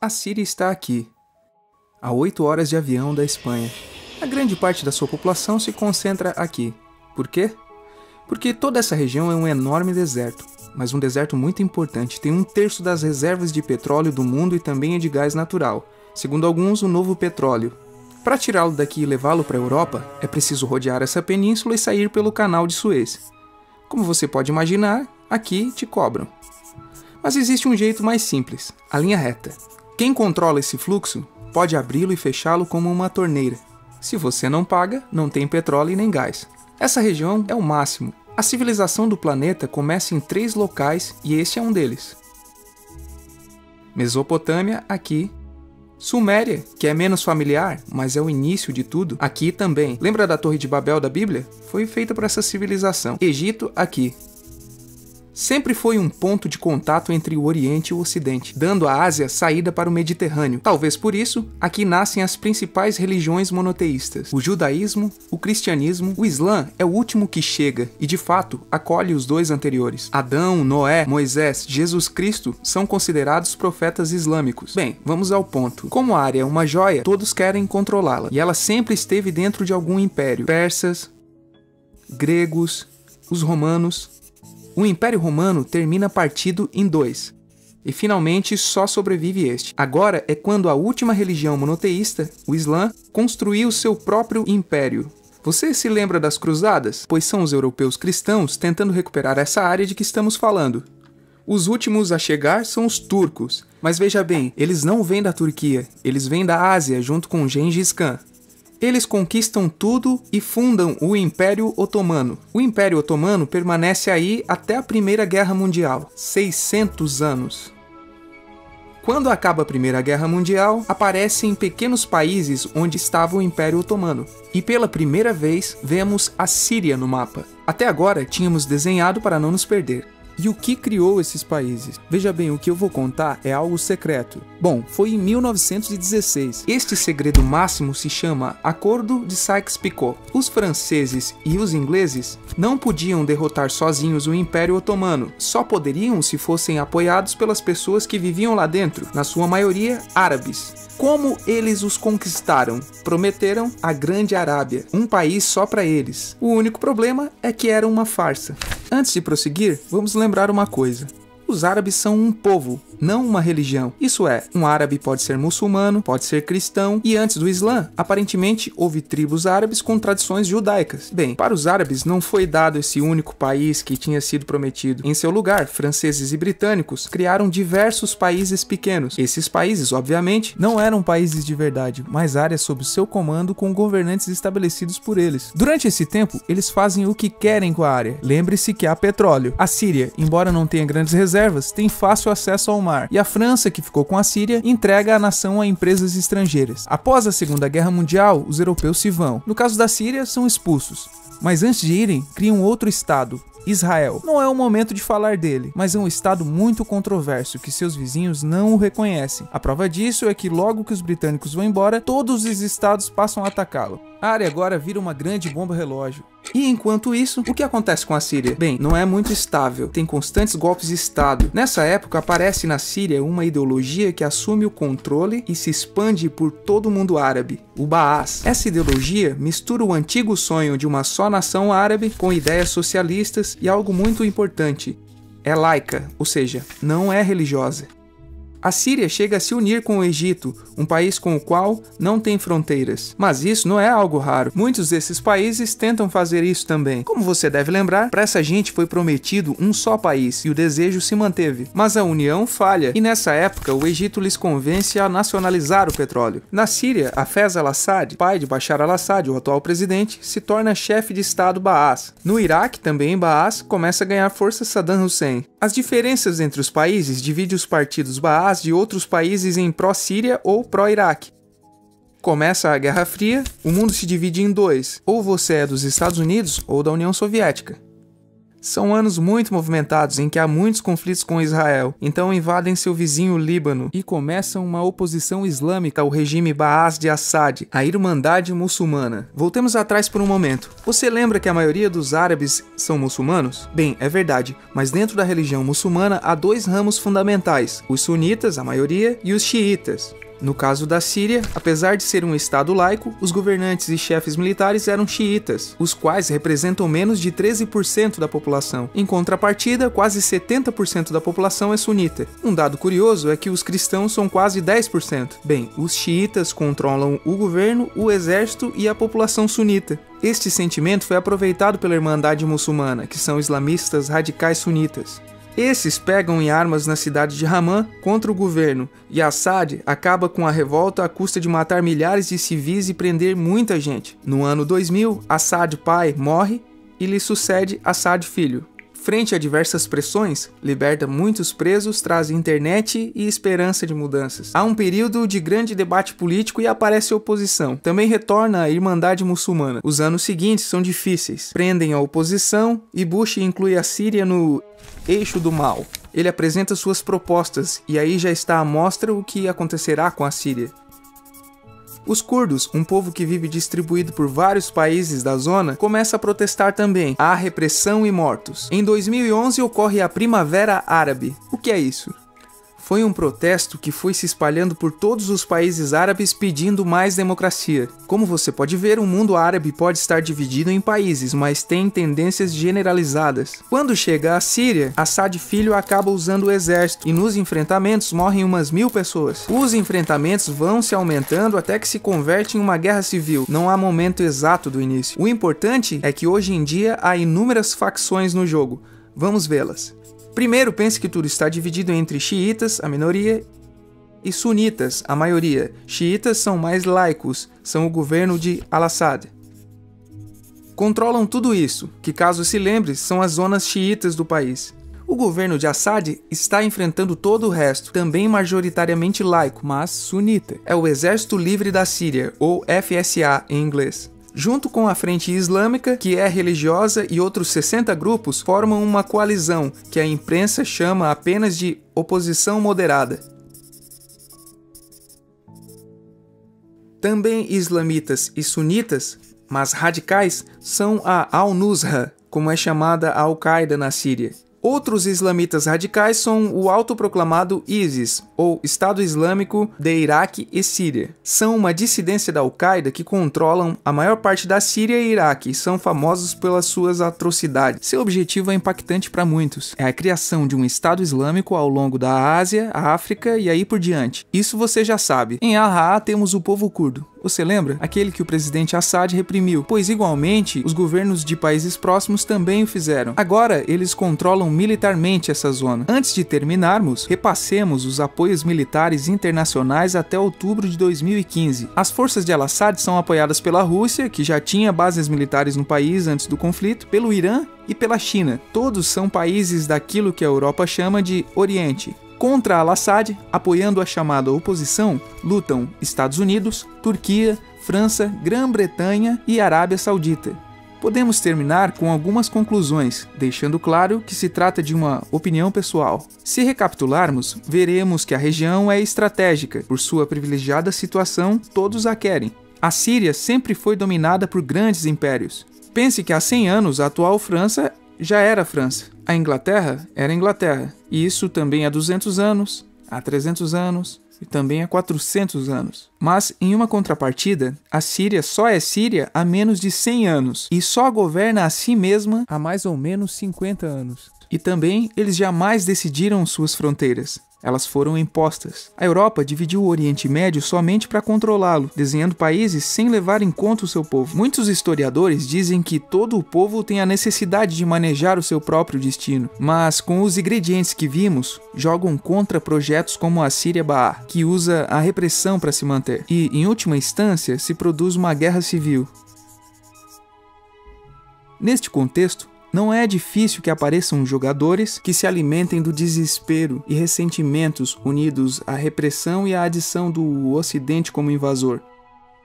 A Síria está aqui, a 8 horas de avião da Espanha. A grande parte da sua população se concentra aqui. Por quê? Porque toda essa região é um enorme deserto, mas um deserto muito importante. Tem 1/3 das reservas de petróleo do mundo e também de gás natural. Segundo alguns, o novo petróleo. Para tirá-lo daqui e levá-lo para a Europa, é preciso rodear essa península e sair pelo canal de Suez. Como você pode imaginar, aqui te cobram. Mas existe um jeito mais simples, a linha reta. Quem controla esse fluxo pode abri-lo e fechá-lo como uma torneira. Se você não paga, não tem petróleo e nem gás. Essa região é o máximo. A civilização do planeta começa em 3 locais e este é um deles. Mesopotâmia, aqui. Suméria, que é menos familiar, mas é o início de tudo, aqui também. Lembra da Torre de Babel da Bíblia? Foi feita por essa civilização. Egito, aqui. Sempre foi um ponto de contato entre o Oriente e o Ocidente, dando à Ásia saída para o Mediterrâneo. Talvez por isso, aqui nascem as principais religiões monoteístas. O judaísmo, o cristianismo, o islã é o último que chega e, de fato, acolhe os 2 anteriores. Adão, Noé, Moisés, Jesus Cristo são considerados profetas islâmicos. Bem, vamos ao ponto. Como a área é uma joia, todos querem controlá-la, e ela sempre esteve dentro de algum império. Persas, gregos, os romanos. O Império Romano termina partido em 2, e finalmente só sobrevive este. Agora é quando a última religião monoteísta, o Islã, construiu seu próprio império. Você se lembra das cruzadas? Pois são os europeus cristãos tentando recuperar essa área de que estamos falando. Os últimos a chegar são os turcos, mas veja bem, eles não vêm da Turquia, eles vêm da Ásia junto com Gengis Khan. Eles conquistam tudo e fundam o Império Otomano. O Império Otomano permanece aí até a Primeira Guerra Mundial, 600 anos. Quando acaba a Primeira Guerra Mundial, aparecem pequenos países onde estava o Império Otomano. E pela primeira vez, vemos a Síria no mapa. Até agora, tínhamos desenhado para não nos perder. E o que criou esses países? Veja bem, o que eu vou contar é algo secreto. Bom, foi em 1916. Este segredo máximo se chama Acordo de Sykes-Picot. Os franceses e os ingleses não podiam derrotar sozinhos o Império Otomano. Só poderiam se fossem apoiados pelas pessoas que viviam lá dentro, na sua maioria árabes. Como eles os conquistaram? Prometeram a Grande Arábia, um país só para eles. O único problema é que era uma farsa. Antes de prosseguir, vamos lembrar uma coisa. Os árabes são um povo, não uma religião. Isso é, um árabe pode ser muçulmano, pode ser cristão, e antes do Islã, aparentemente houve tribos árabes com tradições judaicas. Bem, para os árabes não foi dado esse único país que tinha sido prometido. Em seu lugar, franceses e britânicos criaram diversos países pequenos. Esses países, obviamente, não eram países de verdade, mas áreas sob seu comando com governantes estabelecidos por eles. Durante esse tempo, eles fazem o que querem com a área. Lembre-se que há petróleo. A Síria, embora não tenha grandes reservas, tem fácil acesso ao mar, e a França, que ficou com a Síria, entrega a nação a empresas estrangeiras. Após a Segunda Guerra Mundial, os europeus se vão. No caso da Síria, são expulsos. Mas antes de irem, criam outro estado, Israel. Não é o momento de falar dele, mas é um estado muito controverso que seus vizinhos não o reconhecem. A prova disso é que logo que os britânicos vão embora, todos os estados passam a atacá-lo. A área agora vira uma grande bomba relógio. E enquanto isso, o que acontece com a Síria? Bem, não é muito estável, tem constantes golpes de estado. Nessa época aparece na Síria uma ideologia que assume o controle e se expande por todo o mundo árabe, o Baás. Essa ideologia mistura o antigo sonho de uma só nação árabe com ideias socialistas e algo muito importante, é laica, ou seja, não é religiosa. A Síria chega a se unir com o Egito, um país com o qual não tem fronteiras. Mas isso não é algo raro. Muitos desses países tentam fazer isso também. Como você deve lembrar, para essa gente foi prometido um só país e o desejo se manteve. Mas a união falha e nessa época o Egito lhes convence a nacionalizar o petróleo. Na Síria, Hafez al-Assad, pai de Bashar al-Assad, o atual presidente, se torna chefe de estado Baás. No Iraque, também Baás, começa a ganhar força Saddam Hussein. As diferenças entre os países dividem os partidos Baás de outros países em pró-Síria ou pró-Iraque. Começa a Guerra Fria, o mundo se divide em 2, ou você é dos Estados Unidos ou da União Soviética. São anos muito movimentados em que há muitos conflitos com Israel, então invadem seu vizinho Líbano e começam uma oposição islâmica ao regime Baas de Assad, a Irmandade Muçulmana. Voltemos atrás por um momento. Você lembra que a maioria dos árabes são muçulmanos? Bem, é verdade, mas dentro da religião muçulmana há dois ramos fundamentais, os sunitas, a maioria, e os xiitas. No caso da Síria, apesar de ser um estado laico, os governantes e chefes militares eram xiitas, os quais representam menos de 13% da população. Em contrapartida, quase 70% da população é sunita. Um dado curioso é que os cristãos são quase 10%. Bem, os xiitas controlam o governo, o exército e a população sunita. Este sentimento foi aproveitado pela Irmandade Muçulmana, que são islamistas radicais sunitas. Esses pegam em armas na cidade de Ramã contra o governo, e Assad acaba com a revolta à custa de matar milhares de civis e prender muita gente. No ano 2000, Assad pai morre e lhe sucede Assad filho. Frente a diversas pressões, liberta muitos presos, traz internet e esperança de mudanças. Há um período de grande debate político e aparece a oposição. Também retorna a Irmandade Muçulmana. Os anos seguintes são difíceis. Prendem a oposição e Bush inclui a Síria no eixo do mal. Ele apresenta suas propostas e aí já está à mostra o que acontecerá com a Síria. Os curdos, um povo que vive distribuído por vários países da zona, começa a protestar também. Há repressão e mortos. Em 2011 ocorre a Primavera Árabe. O que é isso? Foi um protesto que foi se espalhando por todos os países árabes pedindo mais democracia. Como você pode ver, o mundo árabe pode estar dividido em países, mas tem tendências generalizadas. Quando chega à Síria, Assad filho acaba usando o exército e nos enfrentamentos morrem umas 1000 pessoas. Os enfrentamentos vão se aumentando até que se converte em uma guerra civil. Não há momento exato do início. O importante é que hoje em dia há inúmeras facções no jogo. Vamos vê-las. Primeiro, pense que tudo está dividido entre xiitas, a minoria, e sunitas, a maioria. Xiitas são mais laicos, são o governo de Al-Assad. Controlam tudo isso, que caso se lembre, são as zonas xiitas do país. O governo de Assad está enfrentando todo o resto, também majoritariamente laico, mas sunita. É o Exército Livre da Síria, ou FSA em inglês. Junto com a Frente Islâmica, que é religiosa, e outros 60 grupos, formam uma coalizão, que a imprensa chama apenas de oposição moderada. Também islamitas e sunitas, mas radicais, são a Al-Nusra, como é chamada a Al-Qaeda na Síria. Outros islamitas radicais são o autoproclamado ISIS, ou Estado Islâmico de Iraque e Síria. São uma dissidência da Al-Qaeda que controlam a maior parte da Síria e Iraque e são famosos pelas suas atrocidades. Seu objetivo é impactante para muitos. É a criação de um Estado Islâmico ao longo da Ásia, a África e aí por diante. Isso você já sabe. Em Al-Raa temos o povo curdo. Você lembra? Aquele que o presidente Assad reprimiu, pois igualmente os governos de países próximos também o fizeram. Agora eles controlam militarmente essa zona. Antes de terminarmos, repassemos os apoios militares internacionais até outubro de 2015. As forças de Al-Assad são apoiadas pela Rússia, que já tinha bases militares no país antes do conflito, pelo Irã e pela China. Todos são países daquilo que a Europa chama de Oriente. Contra Al-Assad, apoiando a chamada oposição, lutam Estados Unidos, Turquia, França, Grã-Bretanha e Arábia Saudita. Podemos terminar com algumas conclusões, deixando claro que se trata de uma opinião pessoal. Se recapitularmos, veremos que a região é estratégica. Por sua privilegiada situação, todos a querem. A Síria sempre foi dominada por grandes impérios. Pense que há 100 anos a atual França já era França. A Inglaterra era Inglaterra. E isso também há 200 anos, há 300 anos e também há 400 anos. Mas, em uma contrapartida, a Síria só é Síria há menos de 100 anos e só governa a si mesma há mais ou menos 50 anos. E também eles jamais decidiram suas fronteiras. Elas foram impostas. A Europa dividiu o Oriente Médio somente para controlá-lo, desenhando países sem levar em conta o seu povo. Muitos historiadores dizem que todo o povo tem a necessidade de manejar o seu próprio destino, mas com os ingredientes que vimos, jogam contra projetos como a Síria Baá, que usa a repressão para se manter. E, em última instância, se produz uma guerra civil. Neste contexto, não é difícil que apareçam jogadores que se alimentem do desespero e ressentimentos unidos à repressão e à adição do Ocidente como invasor.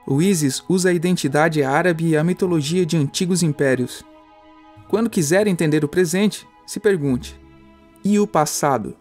O ISIS usa a identidade árabe e a mitologia de antigos impérios. Quando quiser entender o presente, se pergunte: e o passado?